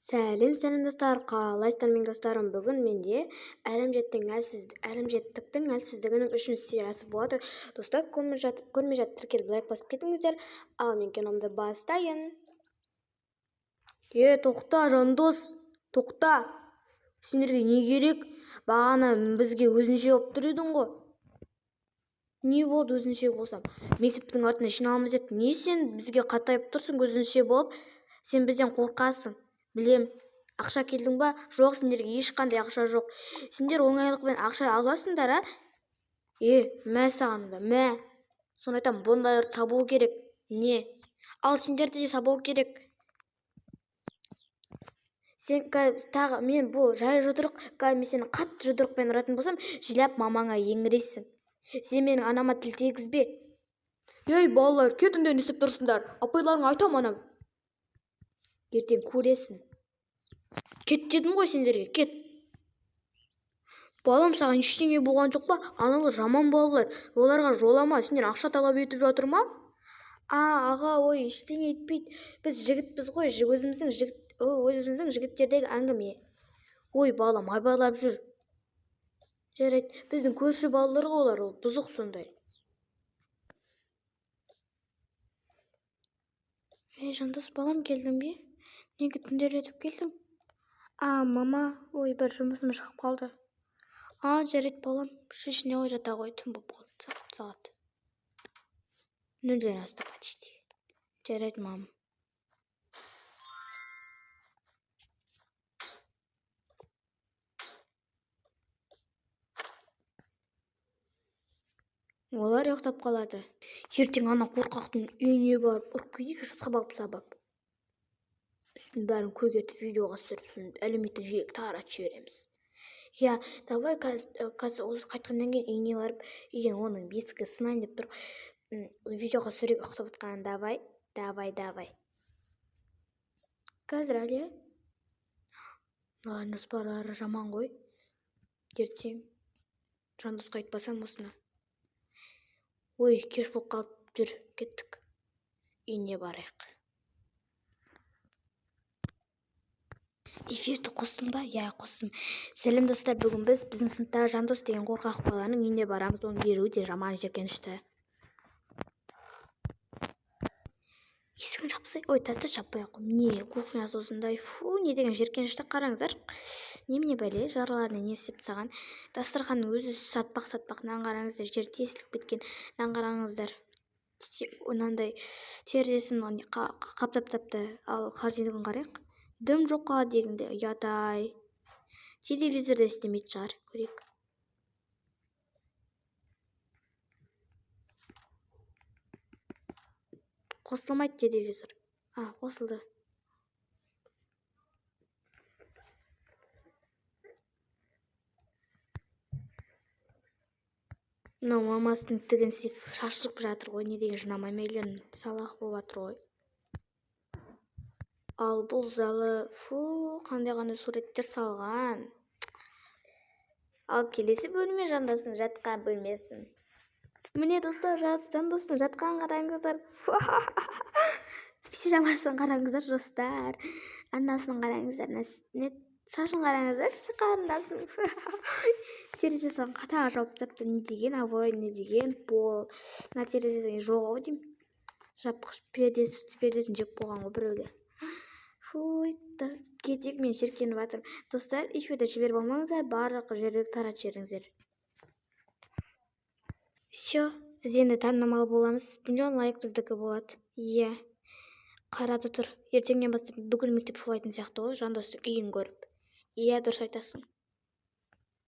Сәлем достар, қалайсыздар менің достарым? Бүгін менде әлімжеттіктің әлсіздігінің 3-ші сериясы болады. Достар, көрмей жатып келіп лайк басып кетіңіздер. Ал мен киномды бастайын. Тоқта, жандос, тоқта. Сендерге не керек? Бағана бізге өзінше болып тұр едің ғой. Не болды өзінше болсам? Мектептің артына жиналамыз деді. Не сен бізге қатайып тұрсың өзінше болып? Сен бізден қорқасың. Білем, ақша келдің ба? Жоқ, сендерге ешқандай ақша жоқ. Сендер оңайлықпен ақша аласыңдар, а? Мә саған да, мә. Соны айтам, бұндайларды сабу керек. Не? Ал сендерді де сабу керек. Сен тағы мен бұл жай жұдырық, мен сені қатты жұдырықпен ұратын болсам, жылап мамаңа еңірейсің. Сен менің анама тіл тигізбе. Балалар, кетіңдер, не істеп тұрсыңдар? Апайларыңа айтам анам. Ертең көресің. Кет дедім ғой сендерге, кет. Балам, саған ештеңе болған жоқ па? Аналы жаман балалар, оларға жолама, сендер ақша талап етіп жатыр ма? Аға, ештеңе етпейді. Біз жігітпіз ғой, өзіміздің жігіттердегі әңгіме. Балам, айбайлап жүр. Жарайды, біздің көрші балалар ғой олар, ол бұзық сондай. Жандос балам, келдің бе? Неге түнделетіп келдің? Мама, бір жұмысым шығып қалды. Жарайды балам, шешіне ой жата ғой, түн болып қалды сағат. 0-ден асты почти. Жарайды мам. Олар ұйықтап қалады. Ертең ана қорқақтың үйіне барып, ұрып кетейікші сабап. Үстін бәрін көгертіп видеоға түсіріп, әлеуметтік желіге таратып жібереміз. Давай қазір осы қайтқаннан кейін үйіне барып, үйден оның бесігі сынайын деп тұр. Видеоға түсіріп ұйықтап отқанын давай. Қазір әлі. Жоспарлары жаман ғой. Ертең Жандосқа айтпасам осыны. Кеш болып қалып жүр, кеттік. Үйіне барайық. Эфирді қостың ба? Қостым. Сәлем достар, бүгін біздің сыныптағы Жандос деген қорқақ баланың үйіне барамыз. Оның еруі де жаман жеркенішті. Есігін жапсай, тазда жаппай қой. Не, кухнясы осындай. Не деген жеркенішті қараңыздар. Немене бәле, жарларына не істеп саған? Дастарханның өзі сатпақ, нан қараңыздар, жер тесіліп кеткен, нан қараңыздар. Онандай терезесін қаптап-тапты. Ал холодильнигін қарайық. Дым жоққа дегенде ұятай. Телевизорда істемейді шығар, көрейік. Қосылмайды телевизор. Қосылды. Мынау мамасының тігін шашылып жатыр ғой, не деген жинамай мейлерін салақ болып жатыр ғой. Ал бұл залы, қандай суреттер салған. Ал келесі бөлме Жандостың жатқан бөлмесін. Міне достар, Жандостың жатқан қараңыздар. Пижамасын қараңыздар достар. Анасын қараңыздар. Шашын қараңыздар, қарындасын. Терезесін қатаға жауып тапты. Не деген авой, не деген пол. Мына терезесін жоғау деймін. Жапқыш пердесін жеп қойған ғой біреулер. Кетек мен жеркеніп жатырмын. Достар, эфирді жіберіп алмаңыздар, барлық жерге таратып жіберіңіздер. Все, біз енді танымал боламыз. Миллион лайк біздікі болады. Қарады тұр. Ертеңнен бастап бүкіл мектеп шулайтын сияқты ғой, Жандостың үйін көріп. Дұрыс айтасың.